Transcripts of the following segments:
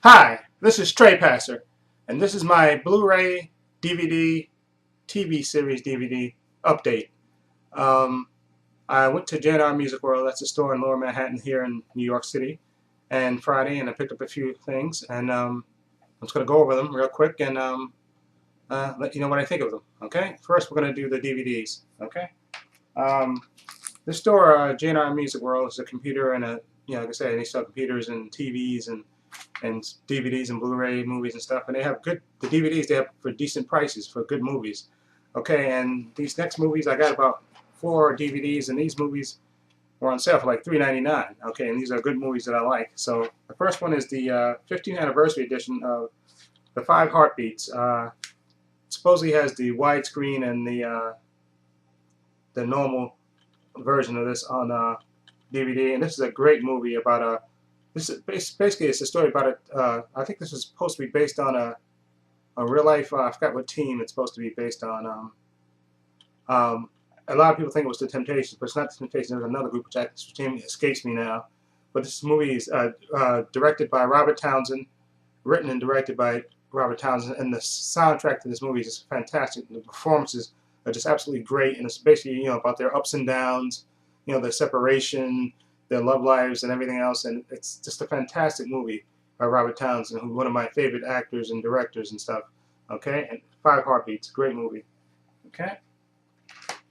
Hi, this is Trey Passer, and this is my Blu Ray DVD TV series DVD update. Um, I went to J&R Music World, that's a store in Lower Manhattan here in New York City, and Friday, and I picked up a few things, and I'm just going to go over them real quick and let you know what I think of them. Okay, first we're going to do the DVDs. Okay, this store, J&R Music World, is a computer and like I said, they sell computers and TVs and DVDs and Blu-ray movies and stuff, and they have the DVDs they have for decent prices for good movies. Okay, and these next movies, I got about 4 DVDs, and these movies were on sale for like $3.99. Okay, and these are good movies that I like. So the first one is the 15th anniversary edition of The Five Heartbeats. It supposedly has the widescreen and the normal version of this on DVD, and this is a great movie about this is basically it's a story about I think this is supposed to be based on a real life. I forgot what team it's supposed to be based on. A lot of people think it was the Temptations, but it's not the Temptations. There's another group which escapes me now. But this movie is directed by Robert Townsend, written and directed by Robert Townsend, and the soundtrack to this movie is just fantastic. The performances are just absolutely great, and it's basically about their ups and downs, their separation, their love lives, and everything else. And it's just a fantastic movie by Robert Townsend, who's one of my favorite actors and directors and stuff. Okay, and Five Heartbeats, great movie. Okay,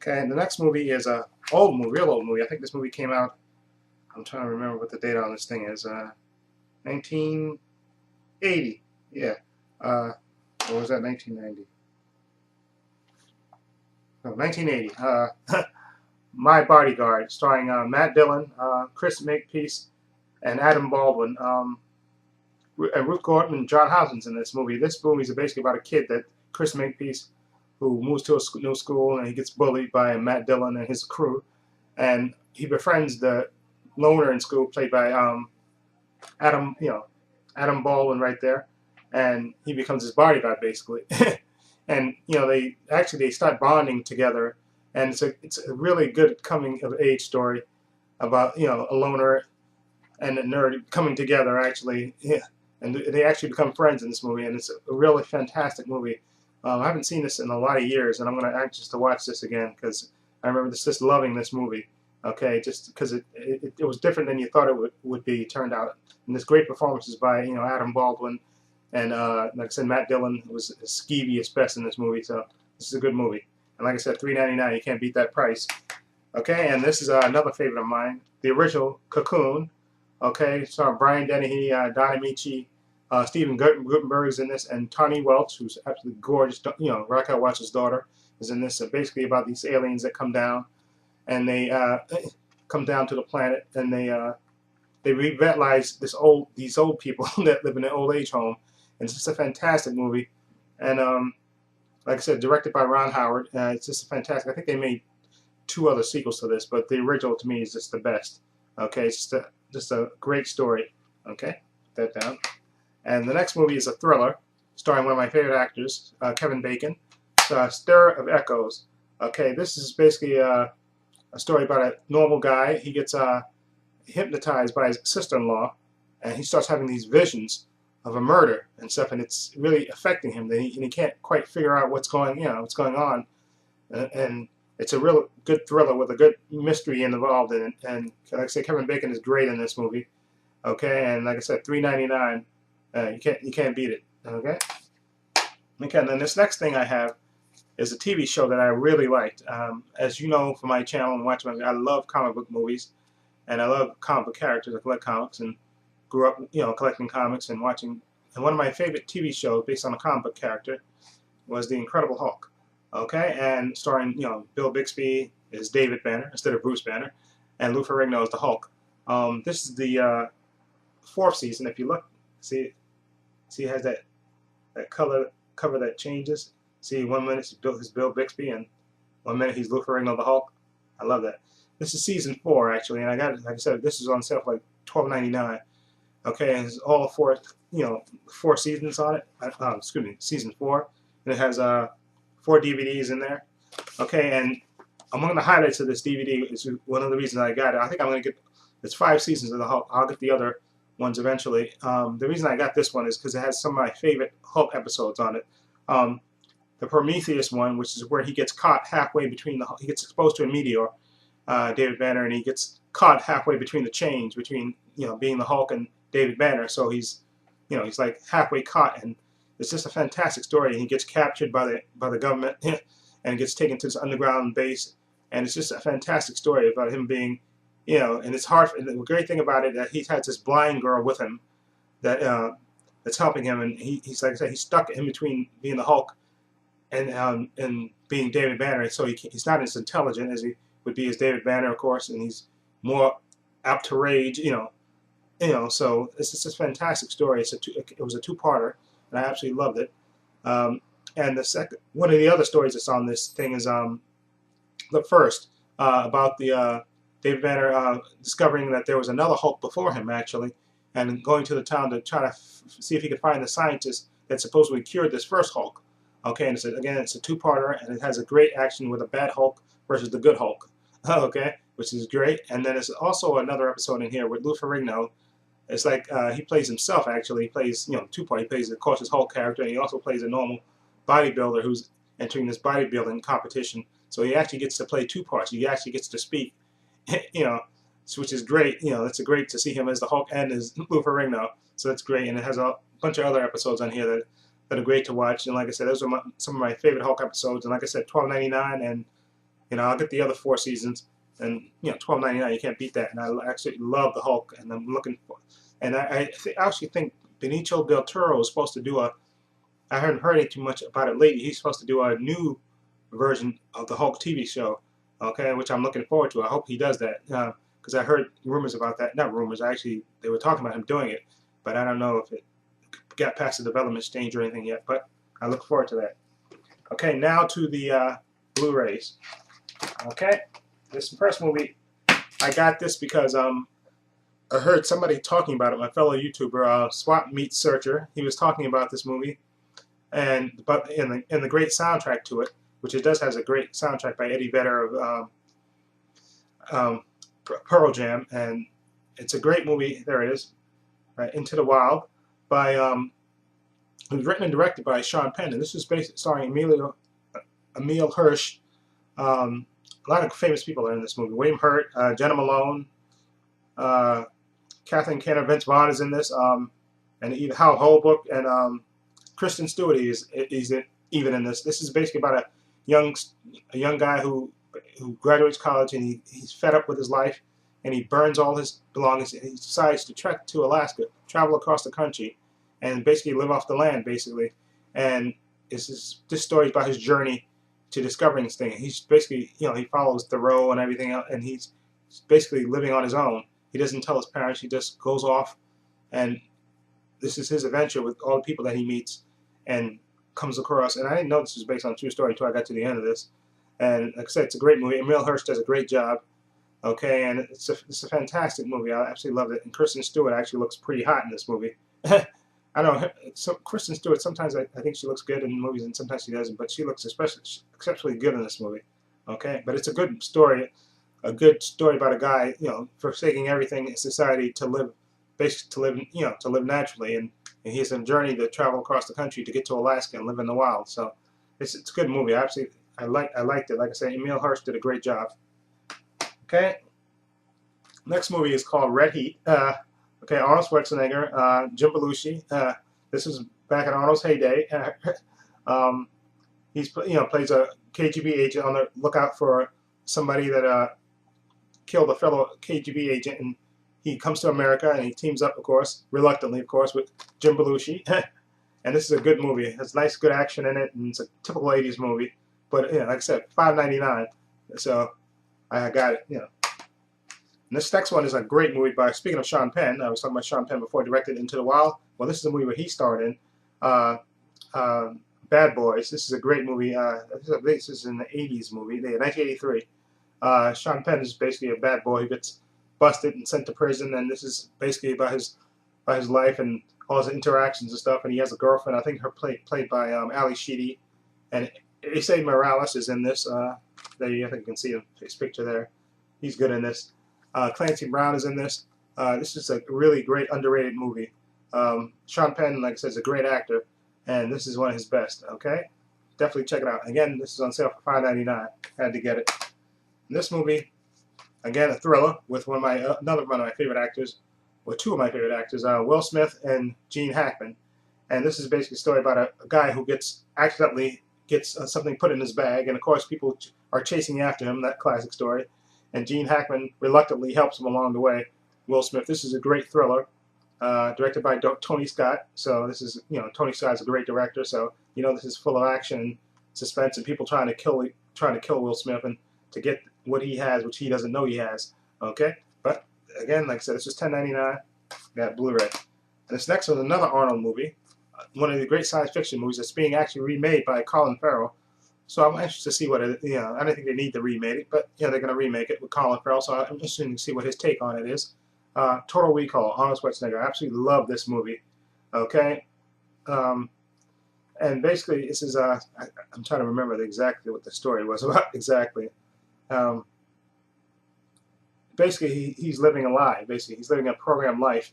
and the next movie is a old movie, real old movie. I think this movie came out. I'm trying to remember what the date on this thing is. 1980. Yeah. Or was that 1990? No, 1980. My Bodyguard, starring Matt Dillon, Chris Makepeace, and Adam Baldwin. And Ruth Gordon and John Housen's in this movie. This movie is basically about a kid that Chris Makepeace, who moves to a new school, and he gets bullied by Matt Dillon and his crew, and he befriends the loner in school, played by Adam Baldwin right there, and he becomes his bodyguard basically. And they start bonding together. And it's a really good coming of age story about a loner and a nerd coming together actually, and they actually become friends in this movie, and it's a really fantastic movie. I haven't seen this in a lot of years, and I'm going to anxious to watch this again because I remember just loving this movie. Okay, just because it was different than you thought it would be. It turned out, and there's great performances by Adam Baldwin, and like I said, Matt Dillon was skeeviest best in this movie. So this is a good movie. And like I said, $3.99, you can't beat that price. Okay, and this is another favorite of mine, the original Cocoon. Okay, starring Brian Dennehy, Donna Michi, Stephen Guttenberg's in this, and Tawny Welch, who's absolutely gorgeous. Raquel Welch's daughter is in this. So basically about these aliens that come down, and they come down to the planet, and they revitalize these old people that live in an old age home. And it's just a fantastic movie. And like I said, directed by Ron Howard. It's just fantastic. I think they made 2 other sequels to this, but the original to me is just the best. Okay, it's just a great story. Okay, put that down. And the next movie is a thriller, starring one of my favorite actors, Kevin Bacon. It's Stir of Echoes. Okay, this is basically a story about a normal guy. He gets hypnotized by his sister-in-law, and he starts having these visions of a murder and stuff, and it's really affecting him. And he can't quite figure out what's going on, and it's a real good thriller with a good mystery involved in it. And like I said, Kevin Bacon is great in this movie. Okay, and like I said, $3.99, you can't beat it. Okay, and then this next thing I have is a TV show that I really liked. As you know from my channel and watching, I love comic book movies, and I love comic book characters. I collect comics and grew up, collecting comics and watching. And one of my favorite TV shows based on a comic book character was The Incredible Hulk. Okay, and starring, Bill Bixby is David Banner instead of Bruce Banner, and Lou Ferrigno is the Hulk. This is the 4th season. If you look, see, it has that cover that changes. See, 1 minute he's Bill Bixby, and 1 minute he's Lou Ferrigno the Hulk. I love that. This is season 4 actually, and I got it. Like I said, this is on sale for like $12.99. Okay, and it's all 4 seasons on it. Excuse me, season 4, and it has 4 DVDs in there. Okay, and among the highlights of this DVD is one of the reasons I got it. I think I'm going to get, it's 5 seasons of the Hulk. I'll get the other ones eventually. The reason I got this one is because it has some of my favorite Hulk episodes on it. The Prometheus one, which is where he gets caught halfway between he gets exposed to a meteor, David Banner, and he gets caught halfway between the chains between being the Hulk and David Banner. So he's he's like halfway caught, and it's just a fantastic story. And he gets captured by the government and gets taken to this underground base, and it's just a fantastic story about him being and it's hard. And the great thing about it that he has this blind girl with him that's helping him, and he's like I said, he's stuck in between being the Hulk and being David Banner, so he's not as intelligent as he would be as David Banner, of course, and he's more apt to rage, So it's just a fantastic story. It was a two-parter, and I absolutely loved it. And one of the other stories that's on this thing is the first about the David Banner discovering that there was another Hulk before him actually, and going to the town to try to see if he could find the scientist that supposedly cured this first Hulk. Okay, and it's a two-parter, and it has a great action with a bad Hulk versus the good Hulk. Okay, which is great. And then there's also another episode in here with Lou Ferrigno. It's like he plays himself actually. He plays two-part. He plays of course his Hulk character, and he also plays a normal bodybuilder who's entering this bodybuilding competition. So he actually gets to play two parts. He actually gets to speak, which is great. It's great to see him as the Hulk and as Lou Ferrigno. So that's great, and it has a bunch of other episodes on here that are great to watch. And like I said, those are some of my favorite Hulk episodes. And like I said, $12.99, and I'll get the other 4 seasons. And $12.99, you can't beat that. And I actually love the Hulk, and I'm looking for. And I actually think Benicio del Toro is supposed to do I haven't heard any too much about it lately. He's supposed to do a new version of the Hulk TV show, okay, which I'm looking forward to. I hope he does that because I heard rumors about that. Not rumors, actually, they were talking about him doing it, but I don't know if it got past the development stage or anything yet, but I look forward to that. Okay, now to the Blu-rays. Okay, this first movie, I got this because I heard somebody talking about it, my fellow YouTuber, Swap Meat Searcher. He was talking about this movie and the great soundtrack to it, which it does has a great soundtrack by Eddie Vedder of Pearl Jam, and it's a great movie. There it is, right, Into the Wild. It was written and directed by Sean Penn, and this is starring Emile Hirsch. A lot of famous people are in this movie. William Hurt, Jenna Malone, Kathleen Kenner, Vince Vaughn is in this, and even Hal Holbrook and Kristen Stewart is even in this. This is basically about a young guy who graduates college, and he's fed up with his life, and he burns all his belongings, and he decides to trek to Alaska, travel across the country, and basically live off the land, basically. And this story is about his journey to discovering this thing. He's basically, he follows Thoreau and everything else, and he's basically living on his own. He doesn't tell his parents. He just goes off, and this is his adventure with all the people that he meets and comes across. And I didn't know this was based on a true story until I got to the end of this. And like I said, it's a great movie. Emile Hirsch does a great job. Okay, and it's a fantastic movie. I absolutely loved it. And Kristen Stewart actually looks pretty hot in this movie. I don't know. So Kristen Stewart, sometimes I think she looks good in movies, and sometimes she doesn't. But she looks exceptionally good in this movie. Okay, but it's a good story about a guy, forsaking everything in society to live, basically to live naturally, and he has a journey to travel across the country to get to Alaska and live in the wild. So it's a good movie. I liked it. Like I say, Emile Hirsch did a great job. Okay. Next movie is called Red Heat. Okay, Arnold Schwarzenegger, Jim Belushi. This is back in Arnold's heyday. He's plays a KGB agent on the lookout for somebody that killed a fellow KGB agent, and he comes to America and he teams up, of course, reluctantly, of course, with Jim Belushi. And this is a good movie. It has nice, good action in it, and it's a typical '80s movie. But like I said, $5.99. So I got it. And this next one is a great movie by, speaking of Sean Penn, I was talking about Sean Penn before, directed Into the Wild. Well, this is a movie where he starred in, Bad Boys. This is a great movie. This is an 80s movie, 1983. Sean Penn is basically a bad boy who gets busted and sent to prison, and this is basically about his life and all his interactions and stuff. And he has a girlfriend, I think her played by Ali Sheedy, and Issei Morales is in this. There, I think you can see his picture there. He's good in this. Clancy Brown is in this. This is a really great underrated movie. Sean Penn, like I said, is a great actor, and this is one of his best. Okay, definitely check it out. Again, this is on sale for $5.99. Had to get it. And this movie, again, a thriller with another one of my favorite actors, or two of my favorite actors, Will Smith and Gene Hackman. And this is basically a story about a guy who accidentally gets something put in his bag, and of course people are chasing after him. That classic story. And Gene Hackman reluctantly helps him along the way. Will Smith. This is a great thriller, directed by Tony Scott. So this is, Tony Scott's a great director. So this is full of action, suspense, and people trying to kill Will Smith and to get what he has, which he doesn't know he has. Okay, but again, like I said, this was $10.99. Got Blu Ray. And this next one is another Arnold movie, one of the great science fiction movies that's being actually remade by Colin Farrell. So I'm anxious to see what it. I don't think they need to remake it, but they're going to remake it with Colin Farrell. So I'm interested to see what his take on it is. Total Recall, Arnold Schwarzenegger. I absolutely love this movie. Okay, and basically this is I'm trying to remember exactly what the story was about exactly. Basically he's living a lie. Basically he's living a programmed life,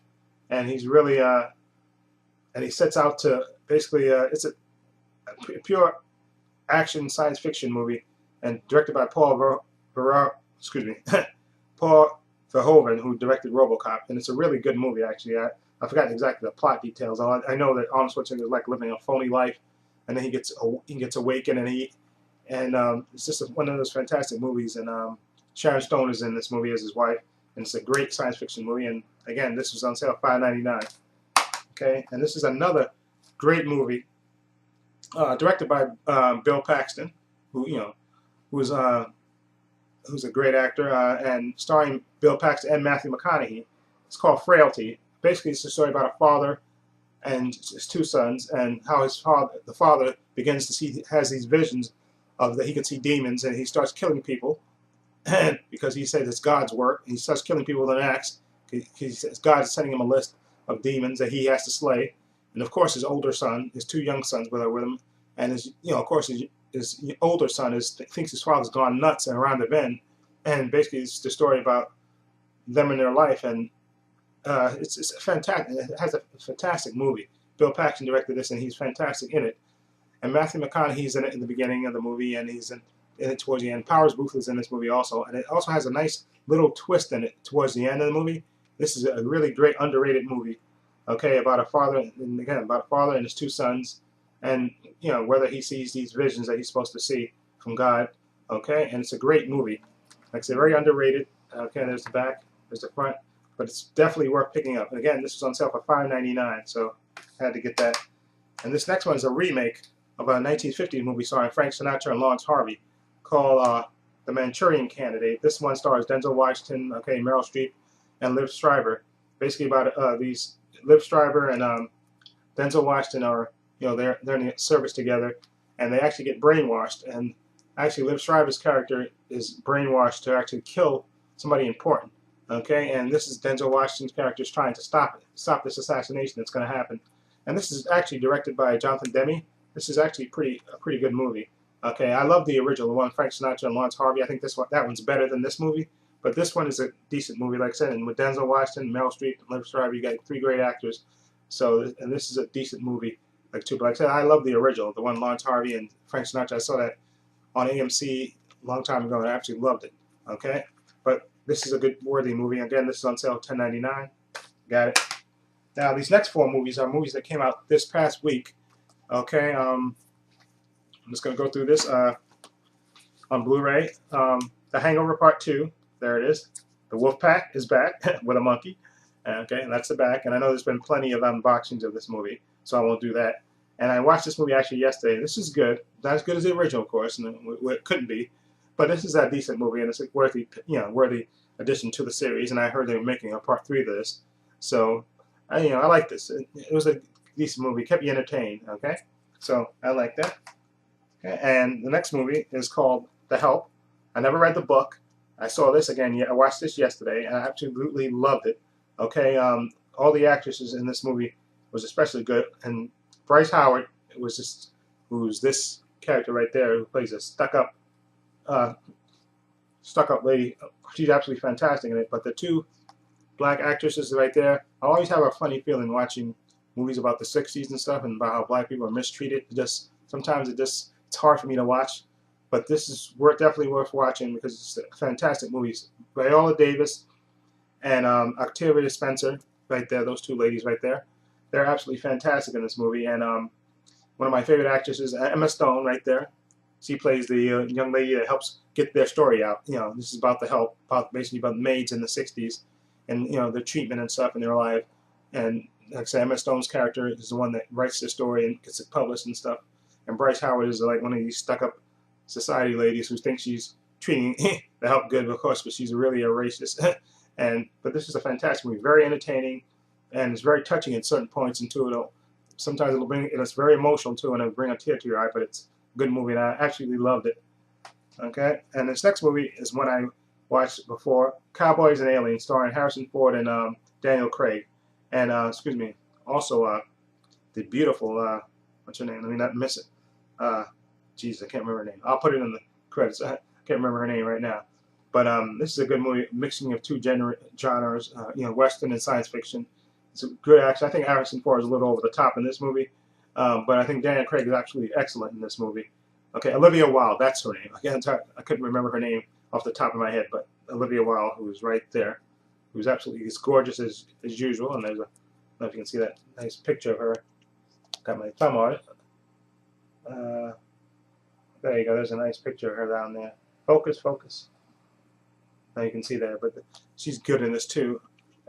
and he's really and he sets out to basically it's a pure action science fiction movie, and directed by Paul Verhoeven, who directed RoboCop, and it's a really good movie actually. I forgot exactly the plot details. I know that Arnold Schwarzenegger is like living a phony life, and then he gets awakened, and it's just one of those fantastic movies. And Sharon Stone is in this movie as his wife, and it's a great science fiction movie. And again, this was on sale $5.99. Okay, and this is another great movie, directed by Bill Paxton, who's a great actor, and starring Bill Paxton and Matthew McConaughey. It's called Frailty. Basically, it's a story about a father and his two sons, and how the father begins to has these visions of that he can see demons, and he starts killing people, and because he says it's God's work, he starts killing people with an axe. He says God is sending him a list of demons that he has to slay, and of course his older son, his two young sons with him, and of course his older son thinks his father's gone nuts and around the bend, and basically it's the story about them in their life, and it's fantastic. It has a fantastic movie. Bill Paxton directed this, and he's fantastic in it. And Matthew McConaughey's in it in the beginning of the movie, and he's in it towards the end. Powers Booth is in this movie also, and it also has a nice little twist in it towards the end of the movie. This is a really great underrated movie. Okay, about a father, and again about a father and his two sons, and whether he sees these visions that he's supposed to see from God. Okay, and it's a great movie. Like I said, very underrated. Okay, there's the back, there's the front, but it's definitely worth picking up. And again, this was on sale for $5.99, so I had to get that. And this next one is a remake of a 1950 movie starring Frank Sinatra and Lawrence Harvey called The Manchurian Candidate. This one stars Denzel Washington, okay, Meryl Streep, and Liv Schreiber. Basically about these Liv Schreiber and Denzel Washington are, they're in the service together, and they actually get brainwashed. And actually, Liv Schreiber's character is brainwashed to actually kill somebody important. Okay, and this is Denzel Washington's character is trying to stop this assassination that's going to happen. And this is actually directed by Jonathan Demme. This is actually a pretty good movie. Okay, I love the original, the one Frank Sinatra and Lawrence Harvey. I think that one's better than this movie, but this one is a decent movie, like I said. And with Denzel Washington, Meryl Streep, and Liv Schreiber, you got three great actors. So, and this is a decent movie, too. But like I said, I love the original, the one Lawrence Harvey and Frank Sinatra. I saw that on AMC a long time ago, and I absolutely loved it. Okay, but this is a good, worthy movie. Again, this is on sale $10.99. Got it. Now, these next four movies are movies that came out this past week. Okay, I'm just going to go through this on Blu Ray. The Hangover Part 2, there it is. The Wolf Pack is back with a monkey. Okay, and that's the back. And I know there's been plenty of unboxings of this movie, so I won't do that. And I watched this movie actually yesterday. This is good. Not as good as the original, of course, and it couldn't be. But this is a decent movie, and it's a worthy addition to the series. And I heard they were making a Part 3 of this, so I like this. It was a decent movie. It kept you entertained. Okay, so I like that. Okay, and the next movie is called The Help. I never read the book. I saw this again. I watched this yesterday, and I absolutely loved it. Okay, all the actresses in this movie was especially good, and Bryce Howard who's this character right there, who plays a stuck-up lady. She's absolutely fantastic in it. But the two black actresses right there. I always have a funny feeling watching movies about the 60s and stuff, and about how black people are mistreated. Sometimes it's hard for me to watch, but this is definitely worth watching because it's a fantastic movie. Viola Davis and Octavia Spencer, right there, those two ladies right there, they're absolutely fantastic in this movie. And one of my favorite actresses, Emma Stone, right there. She plays the young lady that helps get their story out. This is about the help, basically about maids in the 60s, and their treatment and stuff in their life. And like I said, Emma Stone's character is the one that writes the story and gets it published and stuff. And Bryce Howard is like one of these stuck-up society ladies who thinks she's treating the help good, of course, but she's really a racist. But this is a fantastic movie, very entertaining, and it's very touching at certain points. And sometimes it's very emotional too, and it'll bring a tear to your eye. But it's a good movie, and I actually loved it. Okay, and this next movie is one I watched before, Cowboys and Aliens, starring Harrison Ford and Daniel Craig, and also the beautiful what's her name? Let me not miss it. Jeez, I can't remember her name. I'll put it in the credits. I can't remember her name right now. But this is a good movie, mixing of two genres, Western and science fiction. It's a good action. I think Harrison Ford is a little over the top in this movie, but I think Daniel Craig is actually excellent in this movie. Okay, Olivia Wilde, that's her name. I couldn't remember her name off the top of my head, but Olivia Wilde, who was right there, who's absolutely as gorgeous as usual. And there's I don't know if you can see that nice picture of her. Got my thumb on it. There you go. There's a nice picture of her down there. Focus, focus. Now you can see that, but she's good in this too.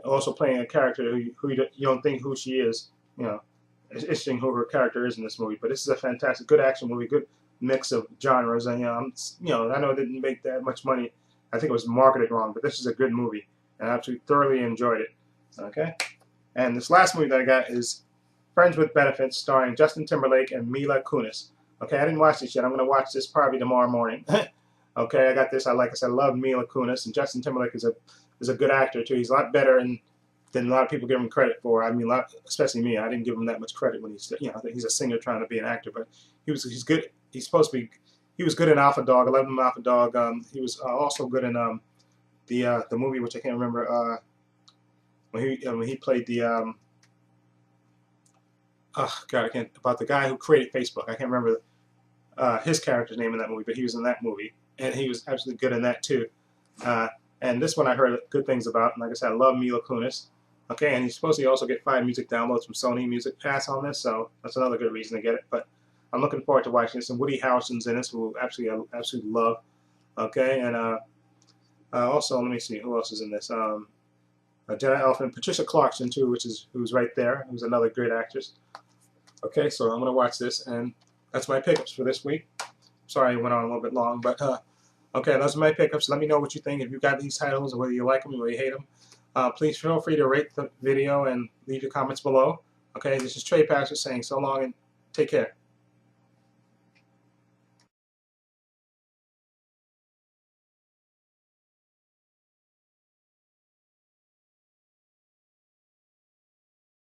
Also playing a character who you don't think who she is. It's interesting who her character is in this movie. But this is a fantastic, good action movie, good mix of genres. And I know it didn't make that much money. I think it was marketed wrong, but this is a good movie, and I absolutely thoroughly enjoyed it. Okay, and this last movie that I got is Friends with Benefits, starring Justin Timberlake and Mila Kunis. Okay, I didn't watch this yet. I'm going to watch this probably tomorrow morning. Okay, I got this. Like I said, I love Mila Kunis, and Justin Timberlake is a good actor too. He's a lot better than a lot of people give him credit for. I mean, especially me. I didn't give him that much credit when he's I think he's a singer trying to be an actor, but he's good. He's supposed to be. He was good in Alpha Dog. I love him in Alpha Dog. He was also good in the movie, which I can't remember. When he played the God, I can't, about the guy who created Facebook. I can't remember his character's name in that movie, but he was in that movie, and he was absolutely good in that too. And this one I heard good things about, and like I said, I love Mila Kunis. Okay, and he's supposed to also get 5 music downloads from Sony Music Pass on this, so that's another good reason to get it. But I'm looking forward to watching this, and Woody Harrelson's in this, who I absolutely love. Okay, and also, let me see, who else is in this? Jenna Elfman, Patricia Clarkson too, who's right there, who's another great actress. Okay, so I'm gonna watch this, and that's my pickups for this week. Sorry, I went on a little bit long, but okay, those are my pickups. Let me know what you think, if you got these titles, or whether you like them or you hate them. Please feel free to rate the video and leave your comments below. Okay, this is Trey Pastor saying so long and take care.